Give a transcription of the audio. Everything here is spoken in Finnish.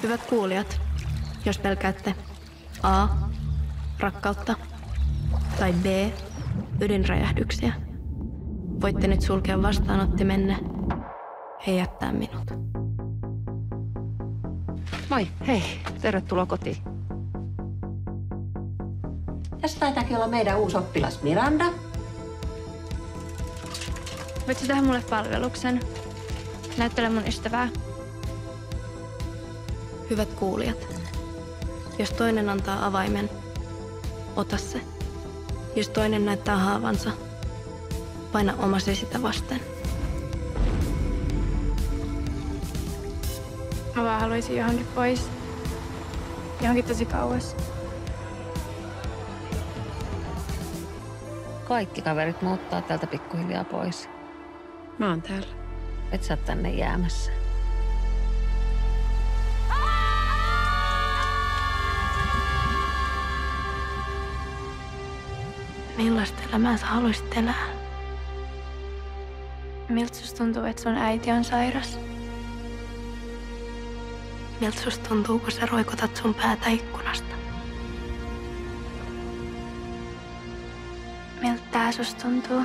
Hyvät kuulijat, jos pelkäätte A. Rakkautta tai B. Ydinräjähdyksiä, voitte nyt sulkea vastaanottimenne ja jättää minut. Moi, hei, tervetuloa kotiin. Tässä taitaakin olla meidän uusi oppilas Miranda. Voitko tehdä mulle palveluksen? Näyttele mun ystävää. Hyvät kuulijat, jos toinen antaa avaimen, ota se. Jos toinen näyttää haavansa, paina omasi sitä vasten. Mä vaan haluaisin johonkin pois. Johonkin tosi kauas. Kaikki kaverit muuttaa täältä pikkuhiljaa pois. Mä oon täällä. Et sä oot tänne jäämässä. Millaista elämää sä haluaisit elää? Miltä susta tuntuu, että sun äiti on sairas? Miltä susta tuntuu, kun sä roikotat sun päätä ikkunasta? Miltä tää susta tuntuu?